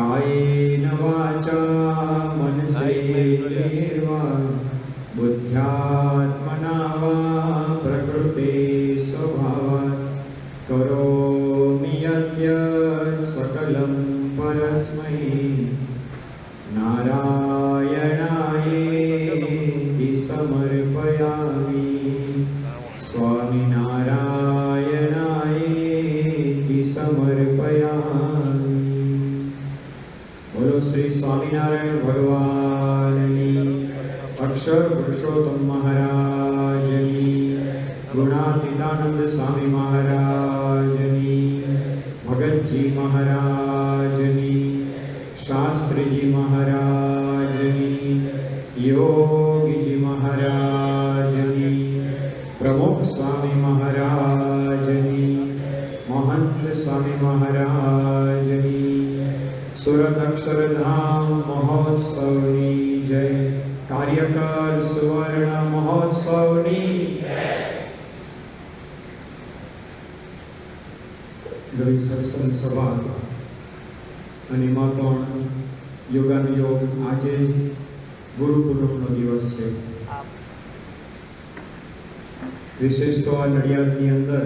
कायेन वाचा मनसेर्वा बुद्ध्यात्मना वा प्रकृते स्वभावात् करोमि यद्यत् सकलं परस्मै नारायणायेति समर्पयामि। स्वामिनारायणायेति समर्पयामि। बोलो श्री स्वामिनारायण भगवाननी, अक्षर पुरुषोत्तम महाराजनी, गुणातीतानंद स्वामी महाराजनी, भगतजी महाराजनी, शास्त्रीजी महाराजनी, योगीजी महाराजनी, प्रमुख स्वामी महाराजनी, महंत स्वामी महाराजनी, सुरत अक्षरधाम महोत्सवनी जय। कार्यकाल सुवर्ण महोत्सवनी रवि सत्संग सभा અને એમાં પણ યોગાનુયોગ આજે જ ગુરુ પૂનમનો દિવસ છે। વિશેષ તો આ નડિયાદની અંદર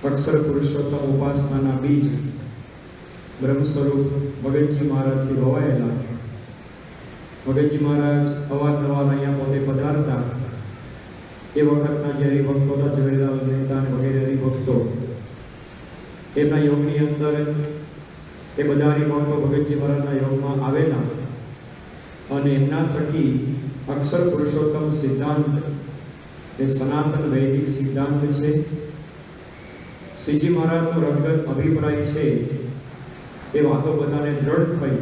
અક્ષર પુરુષોત્તમ ઉપાસનાના બીજ બ્રહ્મ સ્વરૂપ ભગતજી મહારાજથી વવાયેલા ભગતજી મહારાજ અવારનવાર અહીંયા પોતે પધારતા। એ વખતના જે હરિભક્તો હતા, ઝવેરીલાલ મહેતા અને વગેરે હરિભક્તો, એમના યોગની અંદર એ બધા હરિભક્તો ભગતજી મહારાજના યોગમાં આવેલા અને એમના થકી અક્ષર પુરુષોત્તમ સિદ્ધાંત એ સનાતન વૈદિક સિદ્ધાંત છે। શ્રીજી મહારાજનો રંગત અભિપ્રાય છે એ વાતો બધાને દ્રઢ થઈ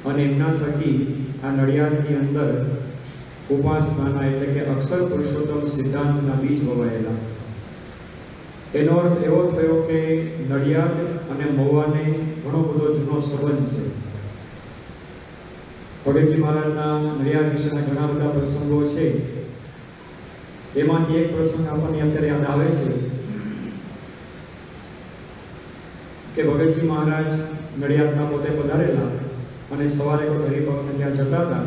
અને એમના થકી આ નડિયાદની અંદર ઉપાસનાના એટલે કે અક્ષર પુરુષોત્તમ સિદ્ધાંતના બીજ વવાયેલા। એનો અર્થ એવો થયો કે નડિયાદ અને મહુવાને ઘણો બધો જૂનો સંબંધ છે। ભગતજી મહારાજના નડિયાદ વિશેના ઘણા બધા પ્રસંગો છે। એમાંથી એક પ્રસંગ આપણને અત્યારે યાદ આવે છે કે ભગતજી મહારાજ નડિયાદના પોતે પધારેલા અને સવારે કોઈ હરિભક્તને ત્યાં જતા હતા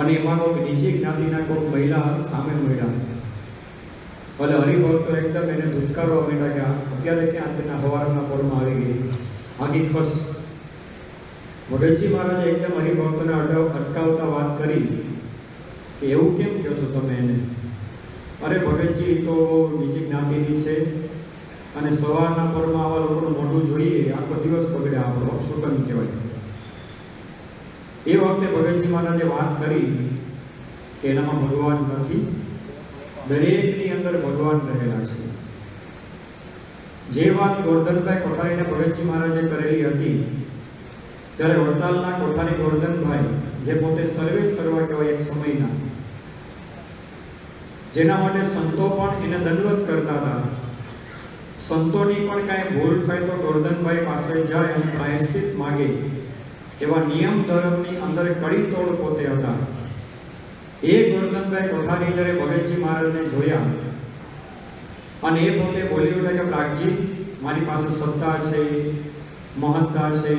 અને એમાં કોઈ નીચી જ્ઞાતિના કોઈ મહિલા સામે મળ્યા। એટલે હરિભક્તો એકદમ એને ધુતકારવા માંડ્યા કે અત્યારે ક્યાં તેના હવારના પોરમાં આવી ગઈ, આગી ખસ। ભગતજી મહારાજે એકદમ હરિભક્તોને અટકાવતા વાત કરી કે એવું કેમ કહો છો તમે એને? અરે ભગતજી તો નીચી જ્ઞાતિની છે અને સવારના પોરમાં આવા લોકોનું મોઢું જોઈએ આખો દિવસ બગડે, આપણો શું કેમ કહેવાય। એ વખતે ભગતજી મહારાજે વાત કરી કે એનામાં ભગવાન નથી, દરેકની અંદર ભગવાન રહેલા છે। જે વાત ગોરધનભાઈ કોઠારીને ભગતજી મહારાજે કરેલી હતી, જ્યારે વડતાલના કોઠારી ગોરધનભાઈ જે પોતે સર્વે સર્વા કહેવાય એક સમયના, જેના માટે સંતો પણ એને દંડવત કરતા હતા। સંતોની પણ કાંઈ ભૂલ થાય તો ગોરધનભાઈ પાસે જાય અને પ્રાયશ્ચિત માગે, એવા નિયમ ધર્મની અંદર કડી તોડ પોતે હતા। એ ગોરધનભાઈ કોઠારી જ્યારે ભગતજી મહારાજને જોયા અને એ પોતે બોલી ઉઠ્યા કે પ્રાગજી, મારી પાસે સત્તા છે, મહત્તા છે,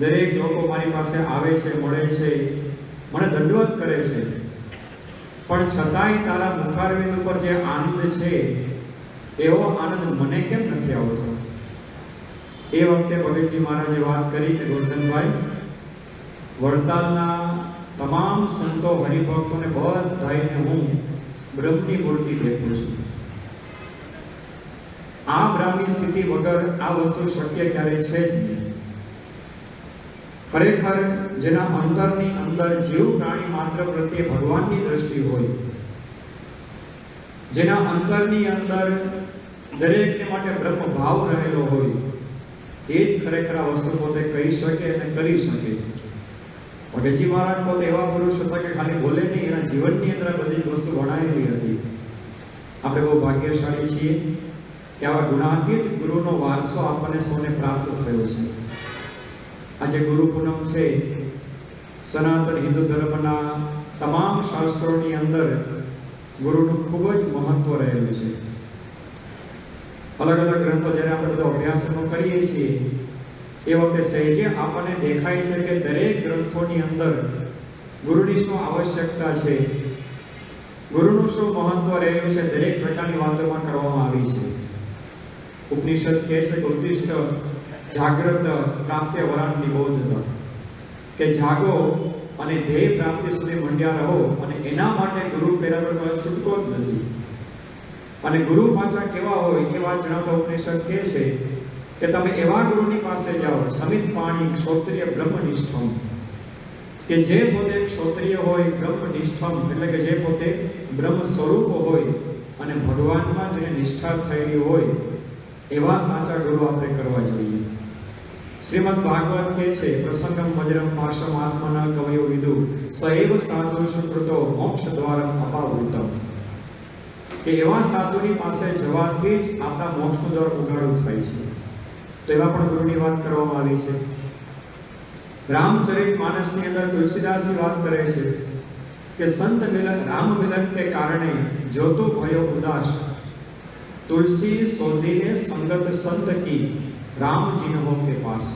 દરેક લોકો મારી પાસે આવે છે, મળે છે, મને દંડવત કરે છે, પણ છતાંય તારા મુખારવિંદ ઉપર જે આનંદ છે એવો આનંદ મને કેમ નથી આવતો? એ વખતે ભગતજી મહારાજે વાત કરી કે ગોરધનભાઈ, વડતાલના તમામ સંતો હરિભક્તોને બધાને હું બ્રહ્મની મૂર્તિ દેખું છું। આ બ્રહ્મની સ્થિતિ વગર આ વસ્તુ શક્ય ક્યારે છે જ નહીં। ખરેખર જેના અંતરની અંદર જીવ પ્રાણી માત્ર પ્રત્યે ભગવાનની દ્રષ્ટિ હોય, જેના અંતરની અંદર દરેકને માટે બ્રહ્મ ભાવ રહેલો હોય, એ જ ખરેખર આ વસ્તુ પોતે કહી શકે અને કરી શકે। ભગતજી મહારાજ પોતે એવા પુરુષ હતા કે ખાલી બોલે નહીં, એના જીવનની અંદર બધી વસ્તુ વણાયેલી હતી। આપણે બહુ ભાગ્યશાળી છીએ કે આવા ગુણાતીત ગુરુનો વારસો આપણને સૌને પ્રાપ્ત થયો છે। આજે ગુરુ પૂનમ છે, સનાતન હિન્દુ ધર્મના તમામ શાસ્ત્રોની અંદર ગુરુનું ખૂબ જ મહત્વ રહેલું છે। અલગ અલગ ગ્રંથો જ્યારે આપણે બધો અભ્યાસ કરીએ છીએ એ વખતે સહેજે આપણને દેખાય છે કે દરેક ગ્રંથોની અંદર ગુરુની શું આવશ્યકતા છે, ગુરુનું શું મહત્વ રહેલું છે, દરેક પ્રકારની વાતોમાં કરવામાં આવી છે. ઉપનિષદ કહે છે કે ઉત્તિષ્ઠ જાગ્રત પ્રાપ્ય વરાન નિબોધત, કે જાગો અને ધ્યેય પ્રાપ્તિ સુધી મંડ્યા રહો, અને એના માટે ગુરુ પેરાવર છૂટકો જ નથી. અને ગુરુ પાછા કેવા હોય એ વાત જણાવતા ઉપનિષદ કહે છે કે તમે એવા ગુરુની પાસે જાઓ, સમિત પાણી ક્ષોત્રિય બ્રહ્મનિષ્ઠમ, કે જે પોતે ક્ષોત્રિય હોય, બ્રહ્મનિષ્ઠમ એટલે કે જે પોતે બ્રહ્મ સ્વરૂપ હોય અને ભગવાનમાં જેને નિષ્ઠા થયેલી હોય, એવા સાચા ગુરુ આપણે કરવા જોઈએ. શ્રીમદ ભાગવત કહે છે પ્રસંગમ વજ્રમ પાશમ આત્મના કવયો વિદુ સૈવ સાધુ સુકૃતો મોક્ષ દ્વારમ અપાવૃતમ, કે એવા સાધુની પાસે જવાથી જ આપણા મોક્ષનું દ્વાર ઉઘાડું થાય છે. તો એવા પણ ગુરુની વાત કરવામાં આવી છે. રામચરિત માનસની અંદર તુલસીદાસજી વાત કરે છે કે સંત મિલન રામ મિલન કે કારણે જોતો ભયો ઉદાસ, तुलसी सोधीने संगत संत की राम जिन्हों के पास,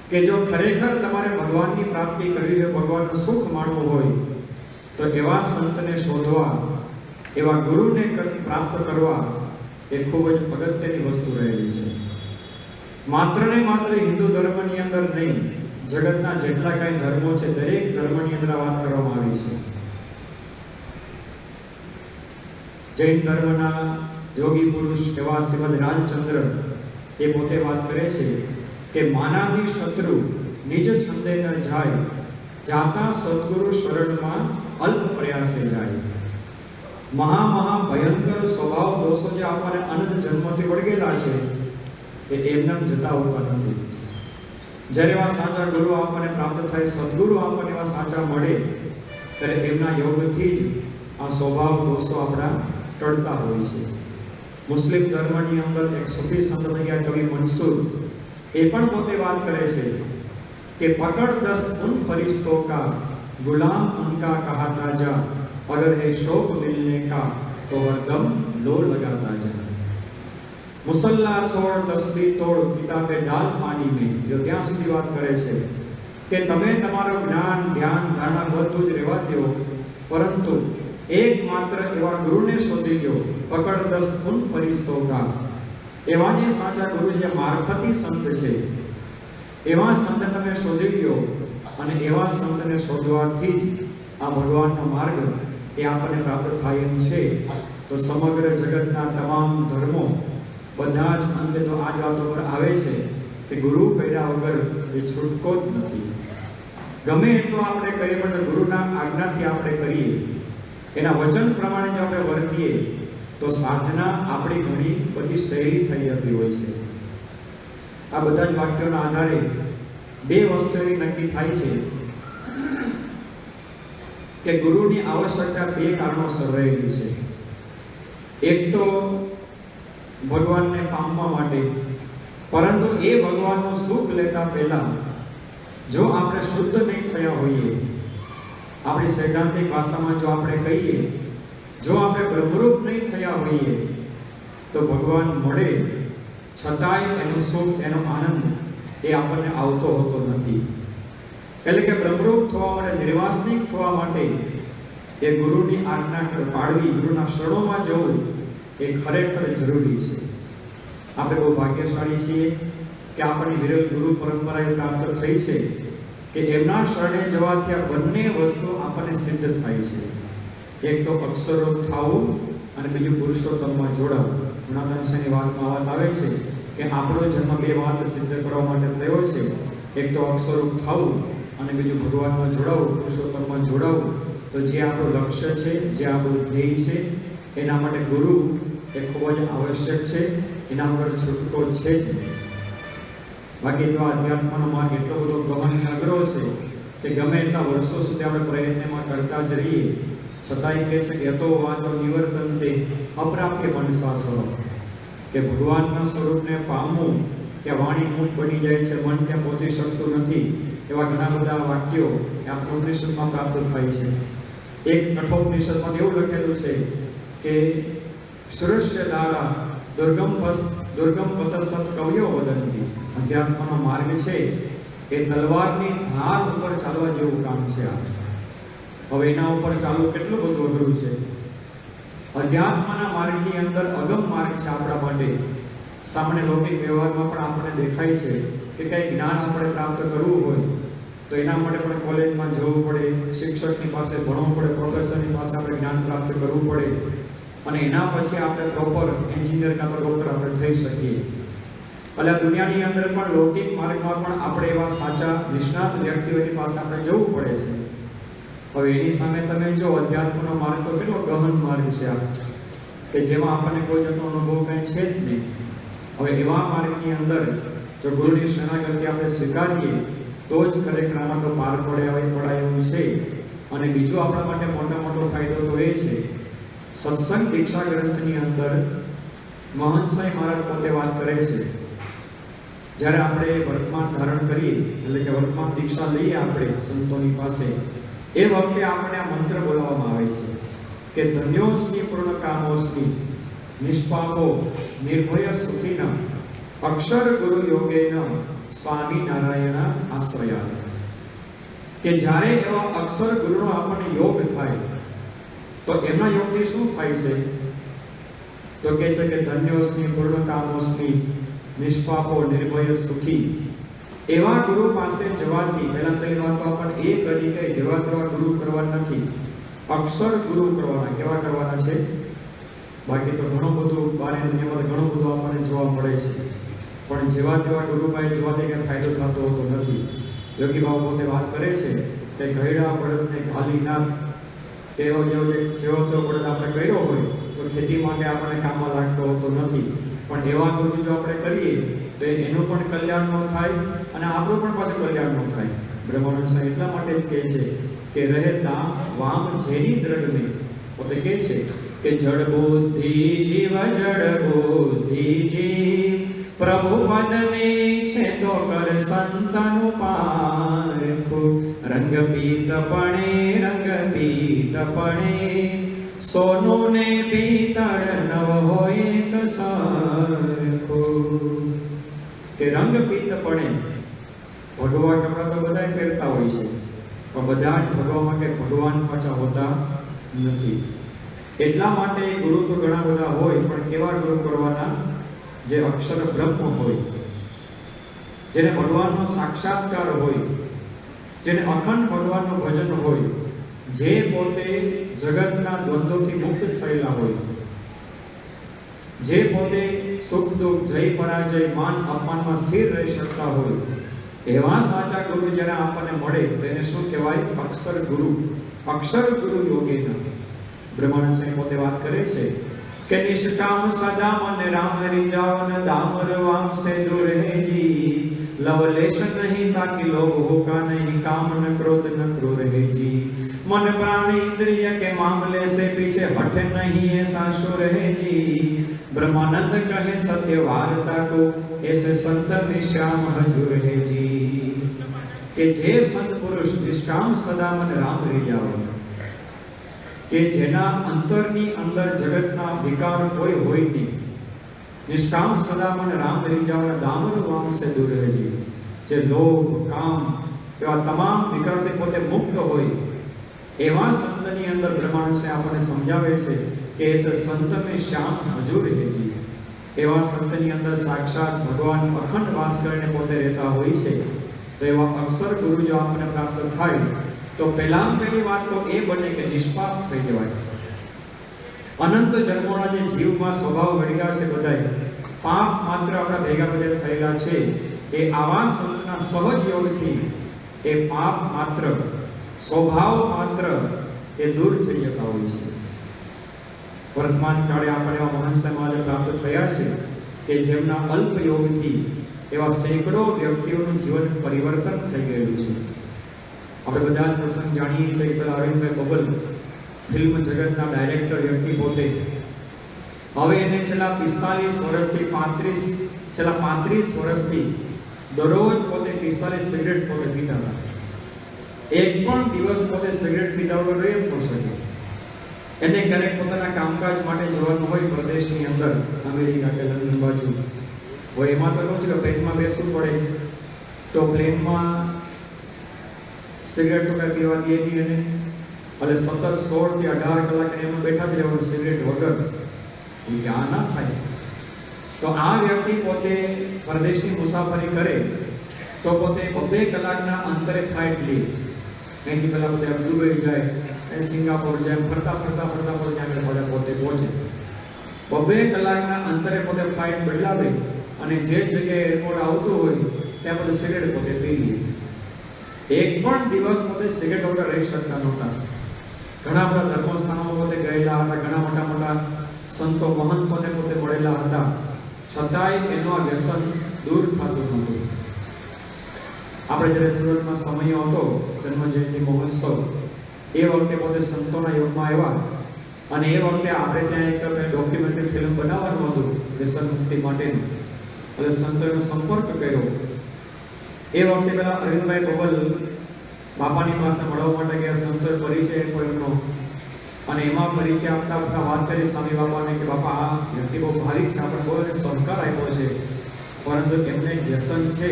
કે જો ખરેખર તમારે ભગવાનની પ્રાપ્તિ કરવી હોય, ભગવાનનું સુખ માણવું હોય, તો એવા સંતને શોધવા, એવા ગુરુને પ્રાપ્ત કરવા એ ખૂબ જ અગત્યની વસ્તુ રહેલી છે. માત્ર ને માત્ર હિન્દુ ધર્મની અંદર નહીં, જગતના જેટલા કાંઈ ધર્મો છે દરેક ધર્મની અંદર વાત કરવામાં આવી છે. જૈન ધર્મના યોગી પુરુષ એવા શ્રીમદ રાજચંદ્ર એ પોતે વાત કરે છે કે માનાદી શત્રુ નિજ છંદે ન જાય, જાતા સદગુરુ શરણમાં અલ્પ પ્રયાસે જાય. મહા ભયંકર સ્વભાવ દોષો જે આપણને અનંત જન્મથી વળગેલા છે એ એમને જતા હોતા નથી. જ્યારે એવા સાચા ગુરુ આપણને પ્રાપ્ત થાય, સદગુરુ આપણને એવા સાચા મળે, ત્યારે એમના યોગથી જ આ સ્વભાવ દોષો આપણા ટળતા હોય છે. મુસ્લિમ ધર્મની અંદર એક સૂફી સંત થઈ ગયા કવિ મંસૂર, એ પણ પોતે વાત કરે છે કે પકડ દસ્ત ઉન ફરિશ્તો કા, ગુલામ ઉનકા કહાતા જા, અગર હે શોક મિલને કા તો હરદમ લો લગાતા જા. મુસલ્લા છોડ તસ્બીહ તોડ પિતા પે ડાલ પાણી में, જો ત્યાં સુધી વાત કરે છે કે તમે તમારું જ્ઞાન ધ્યાન ધારણા બધું જ રહેવા દો, પરંતુ એકમાત્ર એવા ગુરુને શોધી લો. પકડ દસ્ત ઉન ફરિશ્તો કા, એવા જે સાચા ગુરુ જે મારફતી સંત છે, એવા સંત તમે શોધી લો, અને એવા સંતને શોધવાથી જ આ ભગવાનનો માર્ગ એ આપણને પ્રાપ્ત થાય એમ છે. તો સમગ્ર જગતના તમામ ધર્મો બધા જ અંતે તો આ જ વાતો પર આવે છે કે ગુરુ કર્યા વગર એ છૂટકો જ નથી. ગમે એટલું આપણે કરીએ પણ ગુરુના આજ્ઞાથી આપણે કરીએ, એના વચન પ્રમાણે જો આપણે વર્તીએ, તો સાધના આપણી ઘણી બધી સહેલી થઈ જતી હોય છે. આ બધા જ વાક્યોના આધારે બે વસ્તુ એવી નક્કી થાય છે કે ગુરુની આવશ્યકતા બે કારણોસર રહેલી છે. એક તો ભગવાનને પામવા માટે, પરંતુ એ ભગવાનનું સુખ લેતા પહેલા જો આપણે શુદ્ધ નહીં થયા હોઈએ, આપણી સૈદ્ધાંતિક ભાષામાં જો આપણે કહીએ, જો આપણે બ્રહ્મરૂપ નહીં થયા હોઈએ, તો ભગવાન મળે છતાંય એનું સુખ, એનો આનંદ એ આપણને આવતો હોતો નથી. એટલે કે બ્રહ્મરૂપ થવા માટે, નિર્વાસનિક થવા માટે એ ગુરુની આજ્ઞા પાળવી, ગુરુના શરણોમાં જવું એ ખરેખર જરૂરી છે. આપણે બહુ ભાગ્યશાળી છીએ કે આપણી વિરલ ગુરુ પરંપરા એ પ્રાપ્ત થઈ છે કે એમના શરણે જવાથી આ બંને વસ્તુ આપણને સિદ્ધ થાય છે. એક તો અક્ષરરૂપ થવું અને બીજું પુરુષોત્તમમાં જોડાવું. ગુણાત્મસની વાતમાં વાત આવે છે કે આપણો જન્મ બે વાત સિદ્ધ કરવા માટે થયો છે. એક તો અક્ષરરૂપ થવું અને બીજું ભગવાનમાં જોડાવું, પુરુષોત્તમમાં જોડાવું. તો જે આપણું લક્ષ્ય છે, જે આપણું ધ્યેય છે, એના માટે ગુરુ એ ખૂબ જ આવશ્યક છે. એના વગર છૂટકો છે જ નહીં. બાકી તો અધ્યાત્મનો માર્ગ એટલો બધો ગહન અઘરો છે કે ગમે એટલા વર્ષો સુધી આપણે પ્રયત્નમાં કરતા જ રહીએ, છતાંય કહે છે કે યતો વાચો નિવર્તન્તે અપ્રાપ્ય મનસાસ, કે ભગવાનના સ્વરૂપને પામવું કે વાણી મૂક બની જાય છે, મન ત્યાં પહોંચી શકતું નથી, એવા ઘણા બધા વાક્યો આ ઉપનિષદમાં પ્રાપ્ત થાય છે. એક કઠોપનિષદમાં એવું લખેલું છે કે સુરસ્ય દ્વારા દુર્ગમ દુર્ગમ પતસ્તત કવયો વદંતી. અધ્યાત્મનો માર્ગ છે એ તલવારની ધાર ઉપર ચાલવા જેવું કામ છે. હવે એના ઉપર ચાલવું કેટલું બધું અઘરું છે. અધ્યાત્મના માર્ગની અંદર અગમ માર્ગ છે આપણા માટે. સામાન્ય લૌકિક વ્યવહારમાં પણ આપણને દેખાય છે કે કંઈ જ્ઞાન આપણે પ્રાપ્ત કરવું હોય તો એના માટે પણ કોલેજમાં જવું પડે, શિક્ષકની પાસે ભણવું પડે, પ્રોફેસરની પાસે આપણે જ્ઞાન પ્રાપ્ત કરવું પડે અને એના પછી આપણે પ્રોપર એન્જિનિયર કાં તો ડૉક્ટર આપણે થઈ શકીએ. એટલે દુનિયાની અંદર પણ લૌકિક માર્ગમાં પણ આપણે એવા સાચા નિષ્ણાત વ્યક્તિઓની પાસે આપણે જવું પડે છે. હવે એની સામે તમે જો અધ્યાત્મનો માર્ગ તો કેટલો ગહન માર્ગ છે કે જેમાં આપણને કોઈ જાતનો અનુભવ કંઈ છે જ નહીં. હવે એવા માર્ગની અંદર જો ગુરુની શરણાગતિ આપણે સ્વીકારીએ તો જ ખરેખર આમાં તો પાર પડાય એવું છે. અને બીજો આપણા માટે મોટો ફાયદો તો એ છે, સત્સંગ દીક્ષા ગ્રંથની અંદર મહંત સાંઈ મહારાજ પોતે વાત કરે છે, જ્યારે આપણે વર્તમાન ધારણ કરીએ એટલે કે વર્તમાન દીક્ષા લઈએ આપણે સંતોની પાસે, એ વખતે આપણને આ મંત્ર બોલવામાં આવે છે કે ધન્યોસ્મિ પૂર્ણ કામોસ્મિ નિષ્પાપો નિર્ભય સુખીન અક્ષર ગુરુ યોગેન સ્વામી નારાયણ આશ્રયા. કે જ્યારે એવા અક્ષર ગુરુનો આપણને યોગ થાય તો એમના યોગથી શું થાય છે? તો કહે છે કે ધન્યોસ્મિ પૂર્ણ કામોસ્મિ નિષ્પાપો નિર્ભય સુખી. એવા ગુરુ પાસે જવાથી પહેલી વાત તો આપણને એ કરી કે જેવા તેવા ગુરુ કરવા નથી, અક્ષર ગુરુ કરવાના. કેવા કરવાના છે? બાકી તો ઘણું બધું બારની દુનિયામાં ઘણું બધું આપણને જોવા મળે છે, પણ જેવા તેવા ગુરુ પાસે જવાથી કંઈ ફાયદો થતો હોતો નથી. યોગી બાબા પોતે વાત કરે છે કે ઘરડા બળદને ઘાલી નાખ, કે જેવો તો બળદ આપણે કર્યો હોય તો ખેતી માટે આપણને કામમાં લાગતો હોતો નથી, પણ એવા ગુરુ જો આપણે કરીએ તો એનું પણ કલ્યાણ ન થાય અને આપણું પણ પાછું કલ્યાણ ન થાય. બ્રહ્માનંદ સાહેબ એટલા માટે જ કહે છે કે રહે દામ વામ જેની દ્રઢ પોતે કહે છે કે જડ બુદ્ધિ જીવ પ્રભુ પદને છે તો કર સંતનું પારખો. રંગ પીતપણે સોનું ને પિત્તળ નવ હોય એક સરખો. કે રંગ પીતપણે ભગવા કપડા તો બધા પહેરતા હોય છે, પણ બધા જ ભગવામાં કે ભગવાન પાછા હોતા નથી. એટલા માટે ગુરુ તો ઘણા બધા હોય, પણ કેવા ગુરુ કરવાના? જે અક્ષર બ્રહ્મ હોય, જેને ભગવાનનો સાક્ષાત્કાર હોય, જેને અખંડ ભગવાનનું ભજન હોય, જે પોતે જગતના દ્વંદ્વોથી મુક્ત થયેલા હોય, જે પોતે સુખ દુઃખ જય પરાજય માન અપમાનમાં સ્થિર રહી શકતા હોય, એવા સાચા ગુરુ જ્યારે આપણને મળે તો એને શું કહેવાય? અક્ષર ગુરુ. અક્ષર ગુરુ યોગેન. બ્રહ્માનંદ સાહેબ પોતે વાત કરે છે કે નિષ્કામ સદા મન રામ રીજાવન દામર વામ સે દૂર હે જી. लवलेश नहीं ताकि लोग होगा नहीं काम न क्रोध न क्रूर है जी. मन प्राण इंद्रिय के मामले से पीछे हटे नहीं ऐसा शुर है जी. ब्रह्मानंद कहे सत्य वार्ता को ऐसे संत में श्याम हजूर है जी. કે જે સંત પુરુષ નિષ્કામ સદામન રામ રીજાવન, કે જેના અંતરની અંદર જગતના વિકાર કોઈ હોય નહીં, નિષ્કામ સદામન રામ રીજાવન દામર વામ સે દૂર હે જી. જે લોભ કામ એવા તમામ વિકારથી પોતે મુક્ત હોય એવા સંતની અંદર બ્રહ્માનંદ સાહેબ આપણને સમજાવે છે કે એ સંત મેં શ્યામ હજૂર હે જી. એવા સંતની અંદર સાક્ષાત ભગવાન અખંડ વાસ કરીને પોતે રહેતા હોય છે. તો એવા અક્ષર ગુરુ જો આપણને પ્રાપ્ત થાય તો પહેલી વાત તો એ બને કે નિષ્પાપ થઈ જવાય. અનંત જન્મોના જે જીવમાં સ્વભાવ ઘડ્યા છે, બધાય પાપ માત્ર આપણા ભેગા થયેલા છે, એ આવા સંતના સહજ યોગથી એ પાપ માત્ર સ્વભાવ માત્ર એ દૂર થઈ જતા હોય છે. વર્તમાન કાળે આપણે એવા મહાન સમાજ પ્રાપ્ત થયા છે કે જેમના અલ્પ યોગથી એવા સેંકડો વ્યક્તિઓનું જીવન પરિવર્તન થઈ ગયેલું છે. આપણે બધા જ પ્રસંગ જાણીએ છીએ કે પેલા અરવિંદભાઈ બબલ ફિલ્મ જગતના ડાયરેક્ટર વ્યક્તિ પોતે, હવે એને છેલ્લા 35 વર્ષથી દરરોજ પોતે 45 સિગરેટ પોતે પીતા હતા. એક પણ દિવસ પોતે સિગરેટ પીધા વગર રહી જ ન શકે. એને ક્યારેક પોતાના કામકાજ માટે જવાનું હોય પ્રદેશની અંદર, અમેરિકા કે લંડન બાજુ, હવે એમાં તો કહું છું કે પ્લેનમાં બેસવું પડે તો પ્લેનમાં સિગરેટ તો કાંઈ પીવા દે નહીં એને, એટલે 16 થી 18 કલાક એમાં બેઠા જ રહેવાનું સિગરેટ વગર. એ આ ના થાય. તો આ વ્યક્તિ પોતે પરદેશની મુસાફરી કરે તો પોતે 2 કલાકના અંતરે ફ્લાઇટ લે. અહીંથી પહેલાં પોતે દુબઈ જાય, સિંગાપોર જાય, ફરતા ત્યાં પોતે પહોંચે. 2 કલાકના અંતરે પોતે ફ્લાઇટ બદલાવે અને જે જગ્યાએ એરપોર્ટ આવતું હોય ત્યાં પોતે સિગરેટ પોતે પી લે. એક પણ દિવસ પોતે સિગરેટ વગર રહી શકતા નહોતા. ઘણા બધા ધર્મસ્થાનોમાં પોતે ગયેલા હતા, ઘણા મોટા સંતો મહંતોને પોતે મળેલા હતા, છતાંય એનો આ વ્યસન દૂર થતું નહોતું. આપણે જ્યારે સુરતમાં સમય હતો જન્મજયંતિ મહોત્સવ, એ વખતે પોતે સંતોના યોગમાં આવ્યા અને એ વખતે આપણે ત્યાં એક ડોક્યુમેન્ટરી ફિલ્મ બનાવવાનું હતું વ્યસન મુક્તિ માટેનું. એટલે સંતોનો સંપર્ક કર્યો. એ વખતે પેલા અરવિંદભાઈ બબલ બાપાની પાસે મળવા માટે ગયા. સંતોએ પરિચય આપ્યો એમનો અને એમાં પરિચય આપતા વાત કરી સ્વામી બાપાને કે બાપા આ વ્યક્તિ બહુ ભારી છે, આપણે બહુ એને સહકાર આપ્યો છે, પરંતુ એમને વ્યસન છે,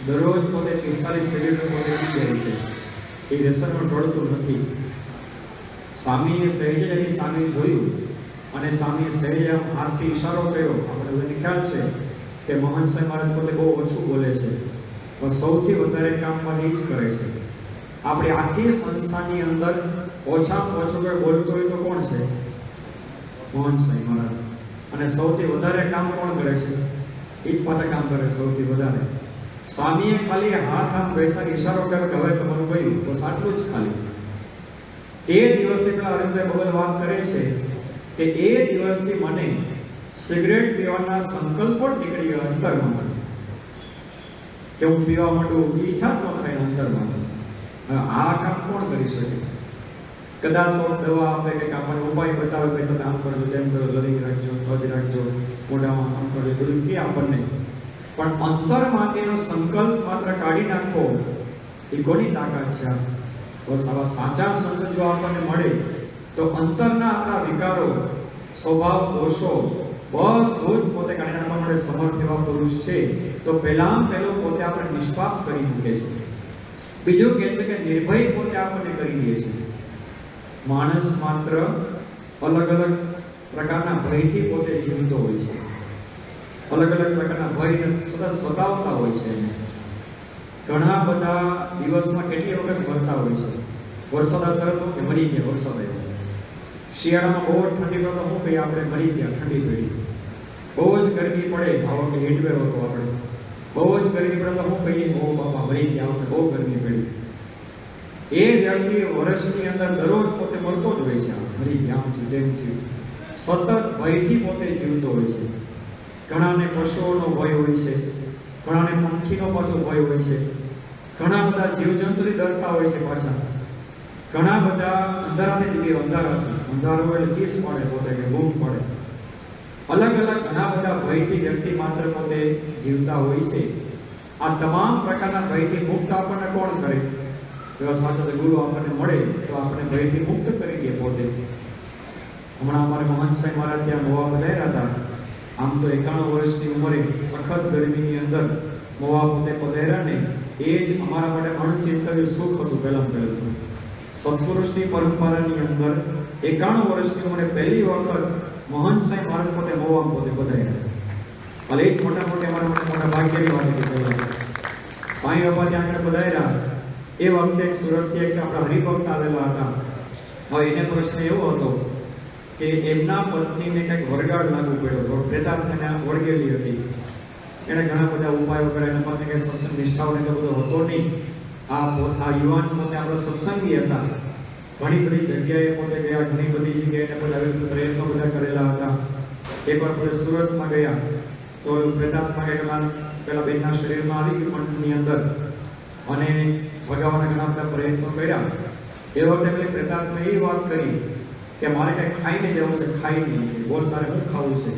દરરોજ પોતે 45 સિગરેટ પોતે પી જાય છે, એ વ્યસનમાં ટળતું નથી. સ્વામીએ સહેજ એની સામે જોયું અને સ્વામીએ સહેજ આમ હાથથી ઈશારો કર્યો. આપણે બધાને ખ્યાલ છે કે મહંત સાહેબ મહારાજ પોતે બહુ ઓછું બોલે છે, પણ સૌથી વધારે કામમાં એ જ કરે છે. આપણી આખી સંસ્થાની અંદર ઓછામાં ઓછું કોઈ બોલતો હોય તો કોણ છે? મહંત સાહેબ મહારાજ. અને સૌથી વધારે કામ કોણ કરે છે? એ જ પાછા કામ કરે સૌથી વધારે. સ્વામીએ ખાલી હાથ આમ બેસાડી ઈશારો કર્યો કે હવે તમારું ગયું, બસ આટલું જ ખાલી. તે દિવસથી પેલા અરવિંદભાઈ બબલ વાત કરે છે કે એ દિવસથી મને સિગરેટ પીવાના સંકલ્પ જ નીકળી ગયો અંતરમાં, કે હું પીવા માંડું, ઈચ્છા જ ન થાય અંતરમાં. આ કામ કોણ કરી શકે? કદાચ કોઈ દવા આપે કે આપણને ઉપાય બતાવે કે તમે આમ કરજો, તેમ કરો, લવિંગ રાખજો, ધ્વજ રાખજો, મોઢામાં આમ કરજો, બધું કે આપણને, પણ અંતરમાંથીનો સંકલ્પ માત્ર કાઢી નાખો એ કોની તાકાત છે? બસ આવા સાચા સંત જો આપણને મળે તો અંતરના આપણા વિકારો, સ્વભાવ, દોષો બધું જ પોતે કાઢી નાખવા માટે સમર્થ એવા પુરુષ છે. તો પહેલો પોતે આપણે નિષ્પાપ કરી મૂકે છે. બીજું કહે છે કે નિર્ભય પોતે આપણને કરી દે છે. માણસ માત્ર અલગ અલગ પ્રકારના ભયથી પોતે જીવતો હોય છે, અલગ અલગ પ્રકારના ભય સતત સતાવતા હોય છે. ઘણા બધા દિવસમાં કેટલી વખત મરતા હોય છે. વરસાદ તરત કે મરી ગયા, વરસાદ આવ્યો. શિયાળામાં બહુ જ ઠંડી પડે તો શું કહીએ આપણે? મરી ગયા, ઠંડી પડી. બહુ જ ગરમી પડે, આ વખતે હીટવેવ હતો આપણે, બહુ જ ગરમી પડે તો શું કહીએ? ઓ બાપા મરી ગયા, આપણે બહુ ગરમી પડી. એ વ્યક્તિ વર્ષની અંદર દરરોજ પોતે મરતો જ હોય છે. મરી ગયા, આમ થયું, તેમ થયું, સતત ભયથી પોતે જીવતો હોય છે. ઘણાને પશુઓનો ભય હોય છે, ઘણાને પંખીનો પાછો ભય હોય છે, ઘણા બધા જીવજંતુથી ડરતા હોય છે, પાછા ઘણા બધા અંધારાથી દીવે, અંધારું એટલે ચીસ પડે પોતે કે બૂમ પડે. અલગ અલગ ઘણા બધા ભયથી વ્યક્તિ માત્ર પોતે જીવતા હોય છે. આ તમામ પ્રકારના ભયથી મુક્ત આપણને કોણ કરે? એવા સાચા ગુરુ આપણને મળે તો આપણે ભયથી મુક્ત કરી દે પોતે. હમણાં અમારે મહંત સાહેબ મહારાજ ત્યાં મોવા પધાર્યા હતા. આમ તો 91 વર્ષની ઉંમરે સખત ગરમીની અંદર મોવા પોતે પધાર્યા ને એ જ અમારા માટે અણચિંતવ્ય સુખ હતું. પહેલું તો સત્પુરુષની પરંપરાની અંદર 91 વર્ષની ઉંમરે પહેલી વખત મહંત સાહેબ મહારાજ પોતે મોવામાં પોતે પધાર્યા. એટલે એ જ મોટા અમારા માટે મોટા ભાગ્યની વાત હતી. સાંઈ બાપા ત્યાં આગળ પધાર્યા એ વખતે સુરતથી એક આપણા હરિભક્ત આવેલા હતા. હવે એને પ્રશ્ન એવો હતો કે એમના પત્નીને કંઈક વરગાડ લાગુ પડ્યો, પ્રેતાત્માને વળગેલી હતી. એણે ઘણા બધા ઉપાયો કર્યા, એના પત્ની કંઈ સત્સંગ નિષ્ઠાઓને એટલો બધો હતો નહીં. આ યુવાન પોતે આપણે સત્સંગી હતા, ઘણી બધી જગ્યાએ પોતે ગયા, ઘણી બધી જગ્યાએ પોતે આવી પ્રયત્નો બધા કરેલા હતા. એકવાર પોતે સુરતમાં ગયા તો પ્રેતાત્મા કંઈક પેલા બેનના શરીરમાં આવી ગયું મંડળની અંદર અને ભગાવવાના ઘણા બધા પ્રયત્નો કર્યા. એ વખતે પેલી પ્રેતાત્માએ એ વાત કરી કે મારે કંઈ ખાઈને જવું છે, ખાઈ નહીં. બોલ તારે શું ખાવું છે?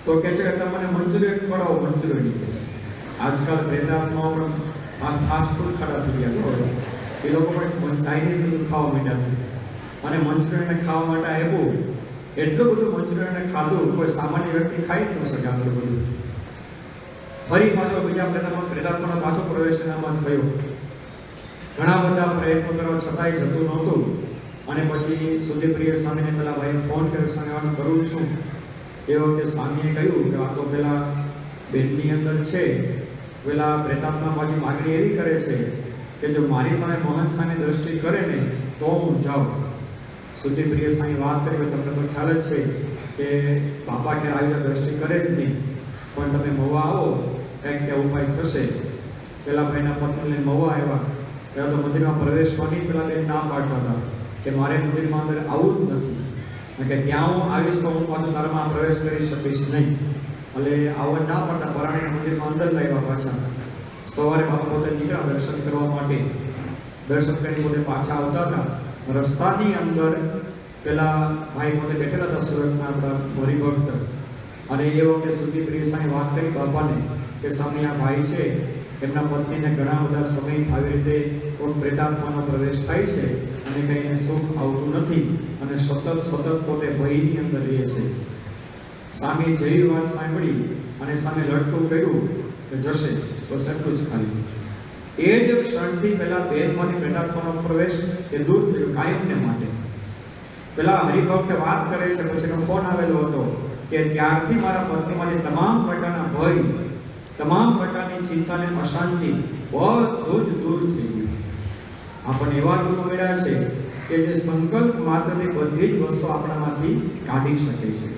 તો કહે છે કે તમે મને મંચુરિયન ખવડાવો, મંચુરિયન. આજકાલ પ્રેતાત્માઓ પણ ફાસ્ટ ફૂડ ખાડા થઈ ગયા. એ લોકો પણ ચાઇનીઝ બધું ખાવા માંડ્યા છે અને મંચુરિયનને ખાવા માટે આપ્યું. એટલું બધું મંચુરિયનને ખાધું કોઈ સામાન્ય વ્યક્તિ ખાઈ જ ન શકે આટલું બધું. ફરી પાછો બીજા પ્રેતાત્માનો પાછો પ્રવેશ એનામાં થયો. ઘણા બધા પ્રયત્નો કરવા છતાંય જતું નહોતું. અને પછી સુધીપ્રિય સ્વામીને પેલા ભાઈએ ફોન કર્યો, સ્વામી કરું શું? એ વખતે સ્વામીએ કહ્યું કે આ તો પેલા બેનની અંદર છે, પેલા પ્રેતાત્મા પાછી માગણી એવી કરે છે કે જો મારી સામે મહંત સામે દ્રષ્ટિ કરે ને તો હું જાઉં. સુધીપ્રિય સ્વામી વાત કરી, તમને તો ખ્યાલ જ છે કે બાપા ક્યારે આવી દ્રષ્ટિ કરે જ નહીં, પણ તમે મહુવા આવો કંઈક ત્યાં ઉપાય થશે. પેલા ભાઈના પત્નીને મહુવા આવ્યા, પહેલાં તો મંદિરમાં પ્રવેશવાની પેલા બેન ના પાડતા હતા કે મારે મંદિરમાં અંદર આવવું જ નથી, કે ત્યાં હું આવીશ તો હું પાછું તારામાં પ્રવેશ કરી શકીશ નહીં. એટલે આવવા ના પડતા પરાણી મંદિરમાં અંદર લાવ્યા. પાછા સવારે બાપા પોતે નીકળ્યા દર્શન કરવા માટે. દર્શન કરી પોતે પાછા આવતા હતા. રસ્તાની અંદર પેલા ભાઈ પોતે બેઠેલા હતા, સુરતના આપણા હરિભક્ત. અને એ વખતે સુધીપ્રિય સાંઈ વાત કરી બાપાને કે સ્વામી આ ભાઈ છે, એમના પત્નીને ઘણા બધા સમય આવી રીતે કોઈ પ્રેતાત્માનો પ્રવેશ થાય છે અને કંઈને સુખ આવતું નથી અને સતત પોતે ભયની અંદર રહે છે. સામે જેવી વાત સાંભળી અને સામે લડતું કર્યું કે જશે, બસ એટલું જ ખાલી. એ જ ક્ષણથી પેલા બેનમાંથી પ્રેતાત્માનો પ્રવેશ એ દૂર થયો કાયમને માટે. પેલા હરિભક્ત વાત કરે છે, પછી એનો ફોન આવેલો હતો કે ત્યારથી મારા પત્નીમાંથી તમામ પ્રકારના ભય, તમામ પ્રકારની ચિંતા અને અશાંતિ બધું જ દૂર થઈ ગયું. આપણને એવા ગુરુ મળ્યા છે કે જે સંકલ્પ માત્રથી બધી જ વસ્તુ આપણામાંથી કાઢી શકે છે.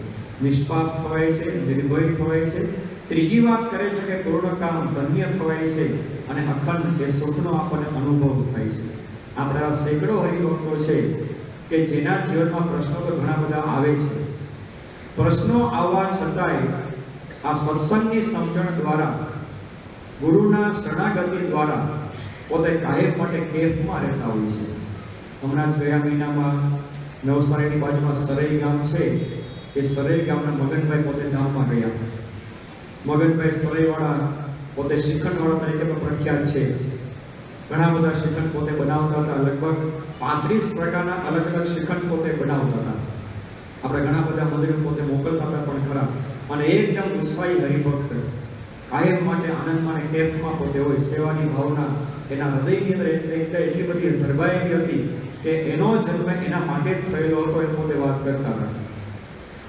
નિષ્પાપ થવાય છે, નિર્ભય થવાય છે. ત્રીજી વાત કરે છે કે પૂર્ણ કામ ધન્ય થવાય છે અને અખંડ એ સુખનો આપણને અનુભવ થાય છે. આપણા સેંકડો હરિભક્તો છે કે જેના જીવનમાં પ્રશ્નો તો ઘણા બધા આવે છે. પ્રશ્નો આવવા છતાંય આ સત્સંગની સમજણ દ્વારા, ગુરુના શરણાગતિ દ્વારા પોતે કાયમ માટે કેફમાં રહેતા હોય છે. હમણાં જ ગયા મહિનામાં નવસારીની બાજુમાં સરઈ ગામ છે, એ સરઈ ગામના મગનભાઈ પોતે ધામમાં ગયા. મગનભાઈ સરઈવાળા પોતે શ્રીખંડવાળા તરીકે પણ પ્રખ્યાત છે. ઘણા બધા શ્રીખંડ પોતે બનાવતા હતા. લગભગ 35 પ્રકારના અલગ અલગ શ્રીખંડ પોતે બનાવતા હતા. આપણે ઘણા બધા મંદિરો પોતે મોકલતા હતા પણ ખરા. અને એકદમ ઉત્સાહી હરિભક્ત, કાયમ માટે આનંદમાં અને કેફમાં પોતે હોય. સેવાની ભાવના એના હૃદયની અંદર એટલી બધી ધરબાયેલી હતી કે એનો જન્મ એના માટે જ થયેલો હતો એ પોતે વાત કરતા હતા.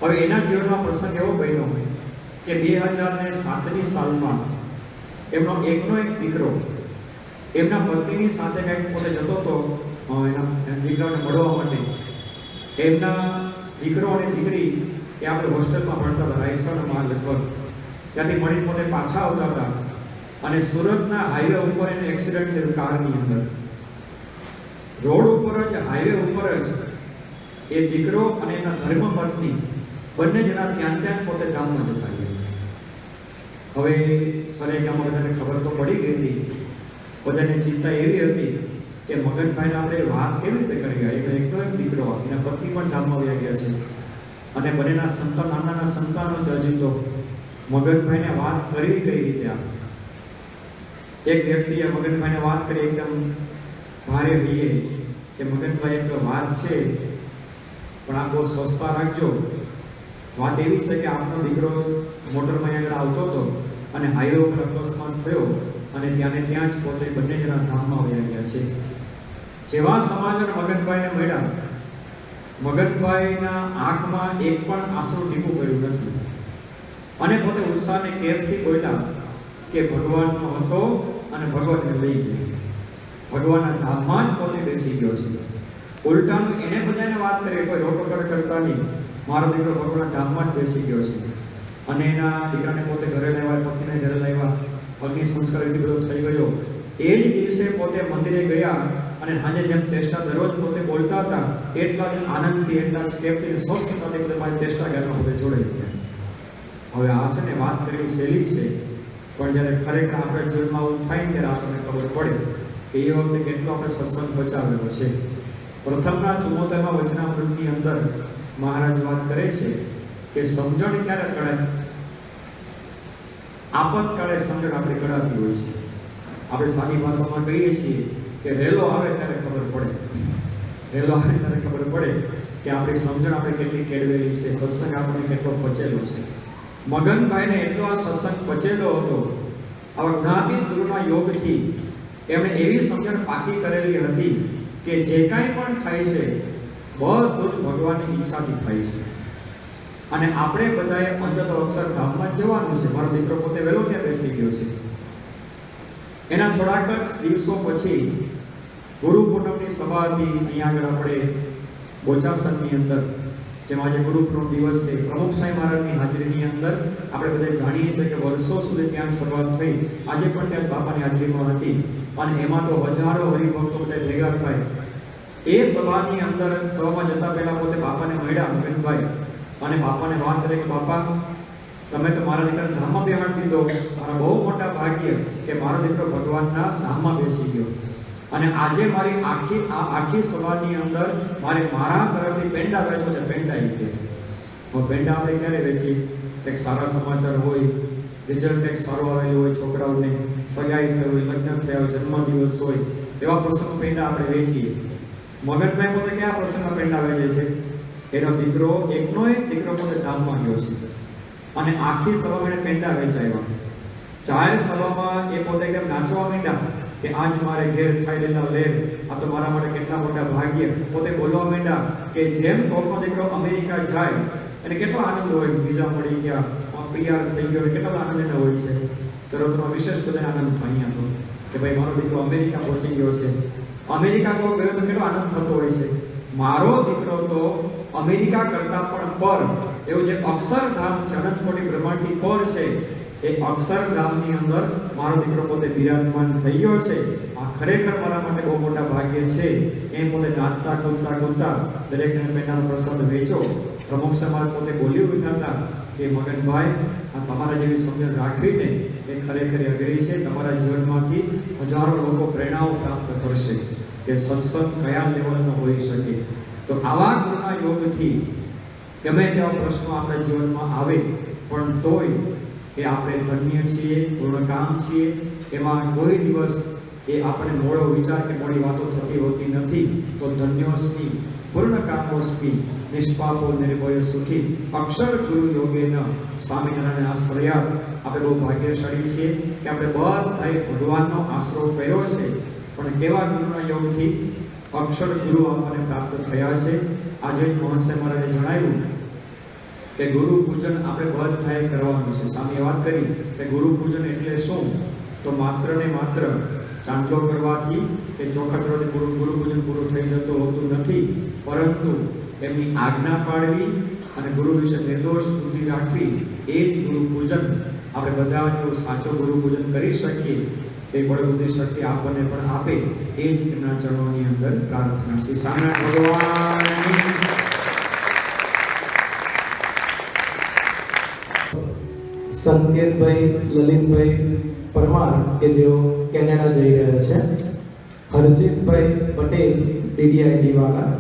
હવે એના જીવનમાં પ્રસંગ એવો બન્યો કે 2007ની સાલમાં એમનો એકનો એક દીકરો એમના પત્નીની સાથે કંઈક પોતે જતો હતો એના દીકરાને મળવા માટે. એમના દીકરો અને દીકરી એ આપણે હોસ્ટેલમાં ભણતા હતા, રાયસણમાં લગભગ. ત્યાંથી મળીને પોતે પાછા આવતા હતા અને સુરતના હાઈવે ઉપર એનું એક્સિડન્ટ થયું કારની અંદર. રોડ ઉપર જ, હાઈવે ઉપર જ એ દીકરો અને એના ધર્મપત્ની બંને જણા ત્યાં પોતે ધામમાં જતા રહ્યા. હવે સરે ગામમાં બધાને ખબર તો પડી ગઈ હતી. બધાને ચિંતા એવી હતી કે મગનભાઈને આપણે વાત કેવી રીતે કરી ગયા. એકનો એક દીકરો, એના પત્ની પણ ધામમાં વયા ગયા છે અને બંનેના સંતાન, નાના સંતાનો છે હજી. તો મગનભાઈને વાત કરવી કઈ રીતે? એક વ્યક્તિએ મગનભાઈને વાત કરી એકદમ ભારે હૈયે કે મગનભાઈ એક વાત છે પણ આ બહુ સસ્તા રાખજો. વાત એવી છે કે આપનો દીકરો મોટરમાં આગળ આવતો હતો અને હાઈવે ઉપર અકસ્માત થયો અને ત્યાં જ પોતે બંને જણા ધામમાં વયા ગયા છે. જેવા સમાચાર મગનભાઈને મળ્યા, મગનભાઈના આંખમાં એક પણ આંસુ ટીપું પડ્યું નથી અને પોતે ઉત્સાહને કેફથી બોલ્યા કે ભગવાનનો હતો અને ભગવાનને લઈ ગયો. ભગવાનના ધામમાં જ પોતે બેસી ગયો છે. ઉલટાનું એને બધાને વાત કરી, કોઈ રોકકડ કરતા નહીં. મારો દીકરો ભગવાનના ધામમાં જ બેસી ગયો છે. અને એના દીકરાને પોતે ઘરે લાવ્યા, પત્નીને ઘરે લાવ્યા, અગ્નિ સંસ્કાર એટલી બધો થઈ ગયો. એ જ દિવસે પોતે મંદિરે ગયા અને સાંજે જેમ ચેષ્ટા દરરોજ પોતે બોલતા હતા એટલા જ આનંદથી, એટલા જ કેફથી, સ્વસ્થતાથી પોતે મારી ચેષ્ટા ઘરમાં પોતે જોડાઈ ગયા. હવે આ છે ને વાત કરવી સહેલી છે, પણ જ્યારે ખરેખર આપણા જીવનમાં આવું થાય ત્યારે આપણને ખબર પડે કે એ વખતે કેટલો આપણે સત્સંગ બચાવેલો છે. પ્રથમના 74માં વચનામૃતની અંદર મહારાજ વાત કરે છે કે સમજણ ક્યારે કળાય? આપતકાળે સમજણ આપણે કળાતી હોય છે. આપણે સાદી ભાષામાં કહીએ છીએ કે રેલો આવે ત્યારે ખબર પડે. રેલો આવે ત્યારે ખબર પડે કે આપણી સમજણ આપણે કેટલી કેળવેલી છે, સત્સંગ આપણને કેટલો પચેલો છે. મગનભાઈને એટલો આ સત્સંગ પચેલો હતો આવા ગુણાતીત ગુરુના યોગથી એમણે એવી સમજણ પાકી કરેલી હતી કે જે કાંઈ પણ થાય છે બધું જ ભગવાનની ઈચ્છાથી થાય છે. અને આપણે બધાએ અંતત અક્ષરધામમાં જવાનું છે. મારો દીકરો પોતે વહેલો ત્યાં બેસી ગયો છે. એના થોડાક જ દિવસો પછી ગુરુ પૂનમની સભા હતી અહીંયા આગળ આપણે બોચાસણની અંદર, જેમ આજે ગુરુ પૂનમ દિવસ છે. પ્રમુખ સાંઈ મહારાજની હાજરીની અંદર આપણે બધા જાણીએ છીએ કે વર્ષો સુધી ત્યાં સભા થઈ. આજે પણ ત્યાં બાપાની હાજરીમાં હતી અને એમાં તો હજારો હરિભક્તો બધા ભેગા થાય. એ સભાની અંદર સભામાં જતા પહેલા પોતે બાપાને મળ્યા મગનભાઈ અને બાપાને વાત કરી કે બાપા તમે તો મારા દીકરાને ધામમાં બેહાડી દીધો. મારા બહુ મોટા ભાગ્ય કે મારો દીકરો ભગવાનના ધામમાં બેસી ગયો. અને આજે મારી આખી સભાની અંદર મારા તરફથી પેંડા વેચો છે. પેંડા એ કે પેંડા આપણે ક્યારે વેચી? કંઈક સારા સમાચાર હોય, રિઝલ્ટ કંઈક સારું આવેલું હોય, છોકરાઓને સગાઈ થઈ હોય, લગ્ન થયા હોય, જન્મદિવસ હોય, એવા પ્રસંગ પેંડા આપણે વેચીએ. મગનભાઈ પોતે કયા પ્રસંગમાં પેંડા વેચે છે? એનો દીકરો એકનો એક દીકરો પોતે ધામમાં ગયો છે અને આખી સભામાં એને પેંડા વેચાવ્યા. જાહેર સભામાં એ પોતે કેમ નાચવા માંડ્યા કે આજ મારે ઘેર થાય લેલા લેર, આ તો મારા માટે કેટલા મોટા ભાગ્ય. પોતે બોલવા માંડ્યા કે જેમ કોઈનો દીકરો અમેરિકા જાય અને કેટલો આનંદ હોય, વિઝા મળી ગયા, PR થઈ ગયો, કેટલો આનંદ એને હોય છે. ચરોતરનો વિશેષ બધાને આનંદ થાય હતો કે ભાઈ મારો દીકરો અમેરિકા પહોંચી ગયો છે. અમેરિકા કોઈ ગયો તો કેટલો આનંદ થતો હોય છે. મારો દીકરો તો અમેરિકા કરતા પણ પર એવું જે અક્ષરધામ છે, અનંતકોટી બ્રહ્માંડથી પર છે, એ અક્ષરધામની અંદર મારો દીકરો પોતે બિરાજમાન થઈ ગયો છે. આ ખરેખર મારા માટે બહુ મોટા ભાગ્ય છે. એમ પોતે નાચતા કૂદતા દરેકને પેંડાનો પ્રસાદ વેચો. પ્રમુખ સમાજ પોતે બોલી ઉઠ્યા હતા કે મગનભાઈ આ તમારા જેવી સમજણ રાખવીને એ ખરેખર અઘરી છે. તમારા જીવનમાંથી હજારો લોકો પ્રેરણાઓ પ્રાપ્ત કરશે કે સત્સંગ કયા લેવલનો હોઈ શકે. તો આવા ગુરુના યોગથી ગમે તેવા પ્રશ્નો આપણા જીવનમાં આવે પણ તોય એ આપણે ધન્ય છીએ, પૂર્ણ કામ છીએ. એમાં કોઈ દિવસ એ આપણે મોડો વિચાર કે મોડી વાતો થતી હોતી નથી. તો ધન્યોસ્મિ પૂર્ણ કામોસ્મિ નિષ્પાપો નિર્ભય સુખી અક્ષર ગુરુ યોગેન સ્વામિનારાયણ આશ્રયાત. આપણે બહુ ભાગ્યશાળી છીએ કે આપણે બધાએ ભગવાનનો આશરો કર્યો છે. પણ કેવા ગુરુના યોગથી? અક્ષર ગુરુ આપણને પ્રાપ્ત થયા છે. આજે મહંત મહારાજે જણાવ્યું કે ગુરુ પૂજન આપણે બધાએ કરવાનું છે. સ્વામીએ વાત કરી કે ગુરુ પૂજન એટલે શું? તો માત્ર ને માત્ર ચાંદલો કરવાથી કે ચોખતરોથી ગુરુ પૂજન પૂરું થઈ જતું હોતું નથી, પરંતુ એમની આજ્ઞા પાડવી અને ગુરુ વિશે નિર્દોષ બુદ્ધિ રાખવી, એ જ ગુરુ પૂજન. આપણે બધા જો સાચો ગુરુ પૂજન કરી શકીએ એ બળ બુદ્ધિ શક્તિ આપણને પણ આપે, એ જ એમના ચરણોની અંદર પ્રાર્થના. શ્રી સ્વામિનારાયણ ભગવાન. સંકેતભાઈ લલિતભાઈ પરમાર કે જેઓ કેનેડા જઈ રહ્યા છે, હર્ષિતભાઈ પટેલ DDID વાળા,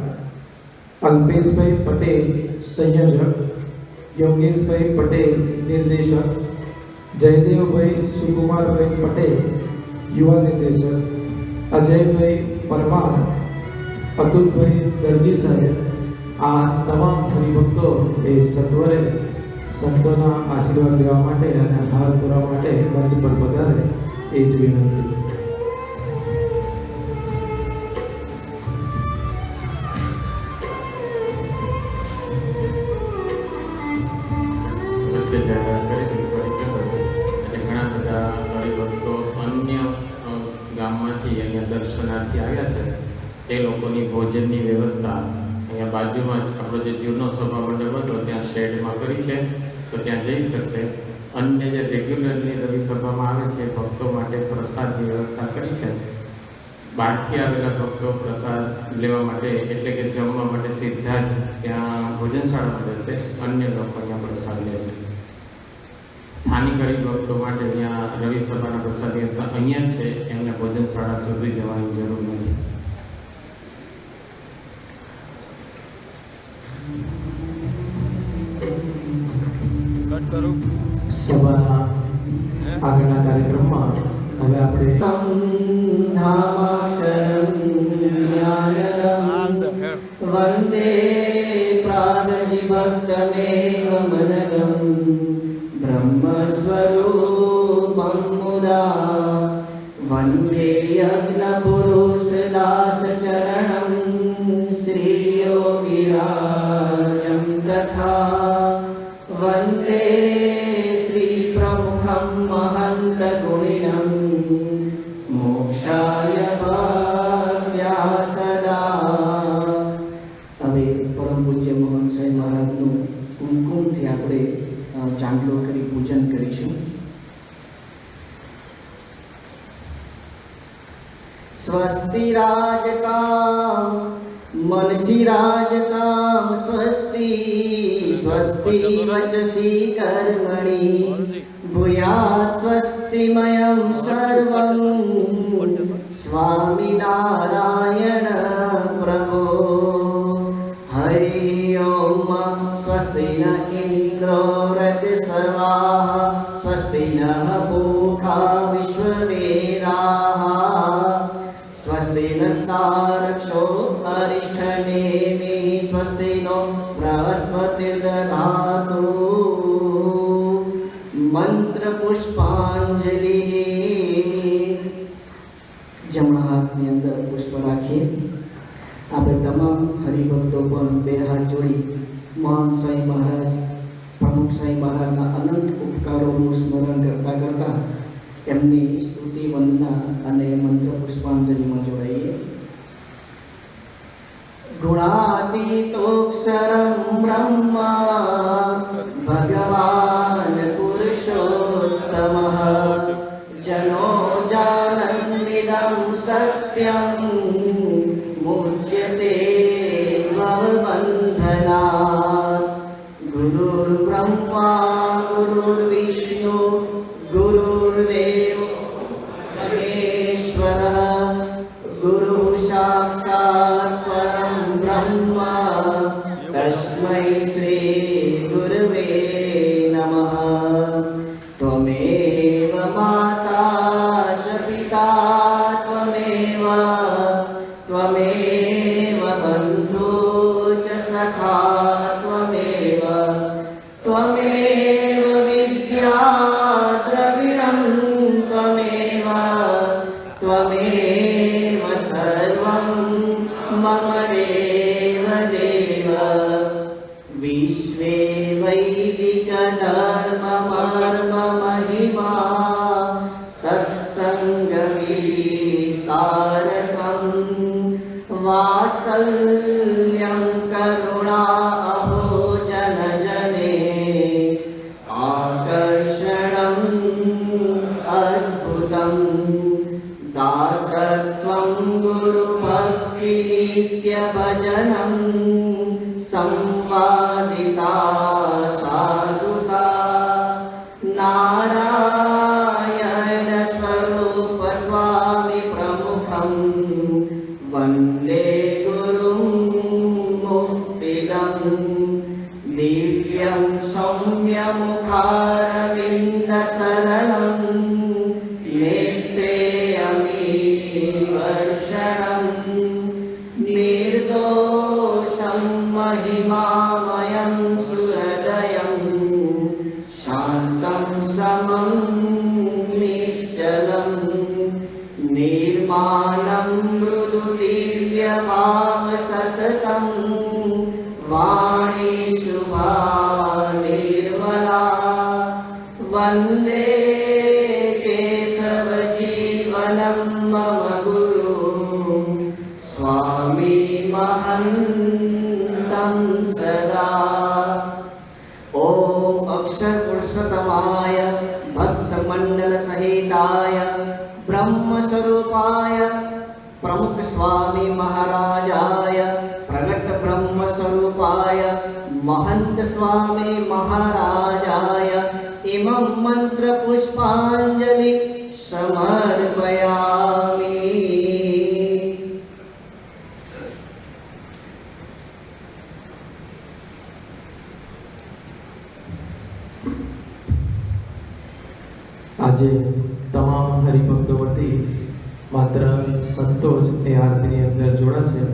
અલ્પેશભાઈ પટેલ સંયોજક, યોગેશભાઈ પટેલ નિર્દેશક, જયદેવભાઈ સુકુમારભાઈ પટેલ યુવા નિર્દેશક, અજયભાઈ પરમાર, અતુલભાઈ દરજી સાહેબ. આ તમામ હરિભક્તો એ સત્વરે સંતોના આશીર્વાદ લેવા માટે અને હાર તોડવા માટે મંચ પર પધારે, એ જ વિનંતી. ઘણા બધા હરિભક્તો અન્ય ગામમાંથી અહીંયા દર્શનાર્થી આવ્યા છે. તે લોકોની ભોજનની વ્યવસ્થા અહીંયા બાજુમાં જ આપણો જે જૂનો સભા મંડપ હતો ત્યાં શેડમાં કરી છે, તો ત્યાં જઈ શકશે. અન્ય જે રેગ્યુલરની રવિ સભામાં આવે છે ભક્તો માટે પ્રસાદની વ્યવસ્થા કરી છે. બહારથી આવેલા ભક્તો પ્રસાદ લેવા માટે એટલે કે જમવા માટે સીધા જ ત્યાં ભોજનશાળામાં જશે, અન્ય લોકો અહીંયા પ્રસાદ લેશે. સ્થાનિક હરિભક્તો માટે અહીંયા રવિ સભાના પ્રસાદની વ્યવસ્થા અહીંયા જ છે, એમને ભોજનશાળા સુધી જવાની જરૂર નથી. સભાના આગળના કાર્યક્રમમાં હવે આપણે વંદે પ્રાગજીભક્તમેવ મનગમ બ્રહ્મસ્વરૂપં મુદા वन्दे यज्ञपुरुषदासचरणं श्रीयोगिराजं तथा वन्दे श्रीप्रमुखं महन्तगुणिनं मोक्षाय सदा। હવે પરમ પૂજ્ય મોહન સાહેબ મહારાજનું કુમકુમથી આપણે ચાંદલો કરી પૂજન કરીશું. स्वस्ति राजतां मनसि राजतां स्वस्ति स्वस्ति वचसि कर्मणि भूयात् स्वस्तिमयं सर्वं स्वामिनारायण प्रभो. हरि ओम. स्वस्ति न इन्द्रो वृद्धस्वाः स्वस्ति नः पूषा विश्ववेदाः स्वस्ति नस्तारक्षो अरिष्ठनेमिः स्वस्ति नो बृहस्पतिर्दधातु. મંત્ર પુષ્પાંજલિ. જમણા હાથની અંદર પુષ્પ રાખીએ. આપણે તમામ હરિભક્તો પણ બે હાથ જોડી મહાન સાંઈ મહારાજ પ્રમુખ સાંઈ મહારાજના અનંત ઉપકારોનું સ્મરણ કરતા કરતા એમની સ્તુતિ વંદના અને મંત્ર પુષ્પાંજલિમાં જોડાઈએ. ગુણાતીતોક્ષરં બ્રહ્મ ભગવાન પુરુષોત્તમઃ જનો જાનન્નિદં સત્યં મુચ્યતે ભવબંધનાत्. ગુરુર્બ્રહ્મા ગુરુર્વિષ્ણુ ગુરુર્દેવો મહેશ્વરः ગુરુ સાક્ષાत् પરમ બ્રહ્મ તસ્मै શ્રી ગુરવે નમઃ. ત્વમેવ માતા ચ પિતા ત્વમેવ બંધુ ચ સખા ત્વમેવ વિદ્યા દ્રવિણં ત્વમેવ સર્વં મમ દેવ દેવ. વિશ્વે વૈદિક ધર્મ મર્મ મહિમા સત્સંગ વિસ્તારકં વાત્સલ્યં કરુણા અહો જન જને આકર્ષણં અદ્ભુતં. દાસત્વં ગુરુભક્તિ નિત્ય ભજनं સંવાદિતા સાધુતા. નારાયણ સ્વરૂપ સ્વામી પ્રમુખં વંદે ગુરું મુક્તિદં. દિવ્યં સૌમ્ય મુખારવિંદ સરળં નેત્રે અમીવર્ષણં निर्दोषं महिमामयं सुहृदयं शान्तं समं निश्चलं निर्माणं मृदु दिव्यभावसततं वाणी शुभा निर्मला. वन्दे केशवजीवनं मम गुरु स्वामी महन्तं सदा. ॐ अक्षर पुरुषोत्तमाय भक्तमण्डल सहिताय ब्रह्मस्वरूपाय प्रमुख स्वामी महाराजाय प्रगट ब्रह्मस्वरूपाय महंत स्वामी महाराजाय इमं मंत्र पुष्पांजलि समर्पयामि. આજે તમામ હરિભક્તો વતી માત્ર સંતો જ એ આરતીની અંદર જોડાશે.